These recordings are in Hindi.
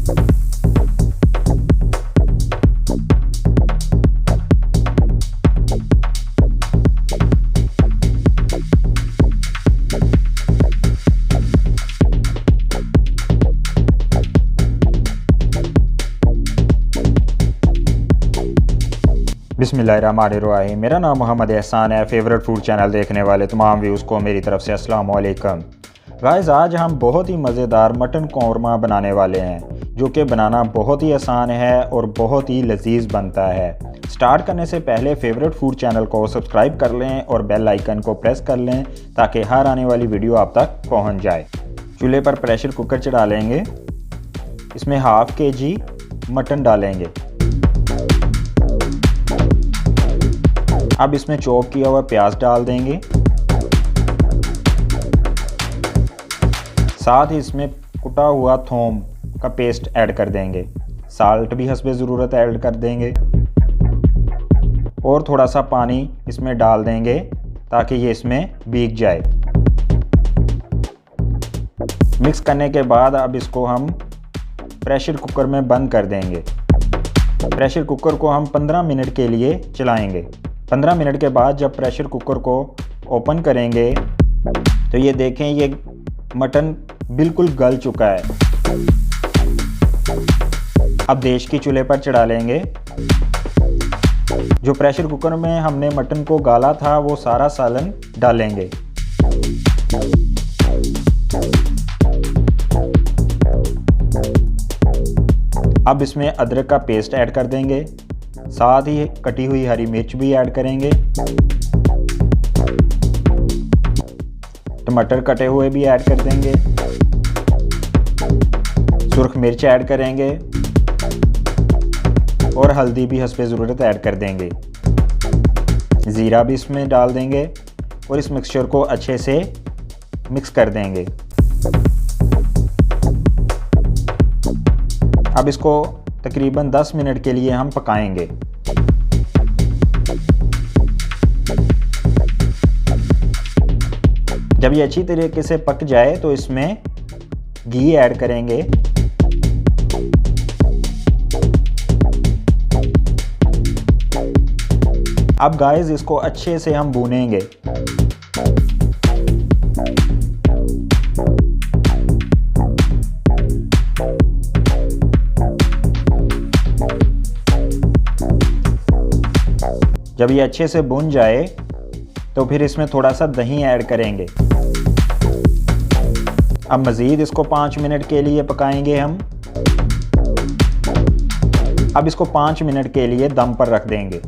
बिस्मिल्लाहिर्रहमानिर्रहीम। मेरा नाम मोहम्मद एहसान है। फेवरेट फूड चैनल देखने वाले तमाम व्यूज़ को मेरी तरफ से अस्सलाम वालेकुम। गाइस, आज हम बहुत ही मज़ेदार मटन कौरमा बनाने वाले हैं जो कि बनाना बहुत ही आसान है और बहुत ही लजीज बनता है। स्टार्ट करने से पहले फेवरेट फूड चैनल को सब्सक्राइब कर लें और बेल आइकन को प्रेस कर लें ताकि हर आने वाली वीडियो आप तक पहुँच जाए। चूल्हे पर प्रेशर कुकर चढ़ा लेंगे। इसमें हाफ़ kg मटन डालेंगे। अब इसमें चॉप किया हुआ प्याज डाल देंगे। साथ ही इसमें कुटा हुआ थूम का पेस्ट ऐड कर देंगे। साल्ट भी हस्बे ज़रूरत ऐड कर देंगे और थोड़ा सा पानी इसमें डाल देंगे ताकि ये इसमें भीग जाए। मिक्स करने के बाद अब इसको हम प्रेशर कुकर में बंद कर देंगे। प्रेशर कुकर को हम 15 मिनट के लिए चलाएंगे। 15 मिनट के बाद जब प्रेशर कुकर को ओपन करेंगे तो ये देखें, ये मटन बिल्कुल गल चुका है। अब देश की चूल्हे पर चढ़ा लेंगे। जो प्रेशर कुकर में हमने मटन को गाला था वो सारा सालन डालेंगे। अब इसमें अदरक का पेस्ट ऐड कर देंगे। साथ ही कटी हुई हरी मिर्च भी ऐड करेंगे। टमाटर कटे हुए भी ऐड कर देंगे। सुर्ख मिर्च ऐड करेंगे और हल्दी भी हस्बे ज़रूरत ऐड कर देंगे। ज़ीरा भी इसमें डाल देंगे और इस मिक्सचर को अच्छे से मिक्स कर देंगे। अब इसको तकरीबन 10 मिनट के लिए हम पकाएंगे। जब ये अच्छी तरीके से पक जाए तो इसमें घी ऐड करेंगे। अब गाइस, इसको अच्छे से हम भूनेंगे। जब ये अच्छे से भुन जाए तो फिर इसमें थोड़ा सा दही ऐड करेंगे। अब मज़ीद इसको 5 मिनट के लिए पकाएंगे हम। अब इसको 5 मिनट के लिए दम पर रख देंगे।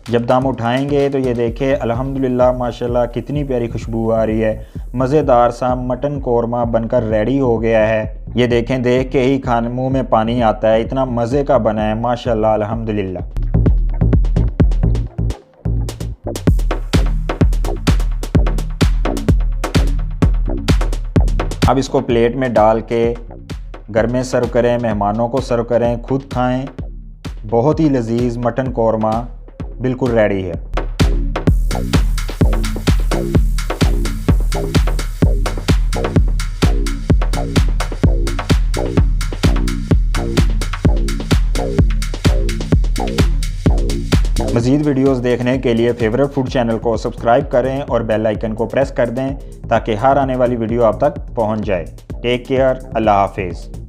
जब दम उठाएंगे तो ये देखें, अल्हम्दुलिल्लाह माशाल्लाह कितनी प्यारी खुशबू आ रही है। मज़ेदार सा मटन कौरमा बनकर रेडी हो गया है। ये देखें, देख के ही खाने मुंह में पानी आता है, इतना मज़े का बना है माशाल्लाह अल्हम्दुलिल्लाह। अब इसको प्लेट में डाल के घर में सर्व करें, मेहमानों को सर्व करें, खुद खाएं। बहुत ही लजीज मटन कौरमा बिल्कुल रेडी है। मज़ीद वीडियोस देखने के लिए फेवरेट फूड चैनल को सब्सक्राइब करें और बेल आइकन को प्रेस कर दें ताकि हर आने वाली वीडियो आप तक पहुंच जाए। टेक केयर, अल्लाह हाफिज़।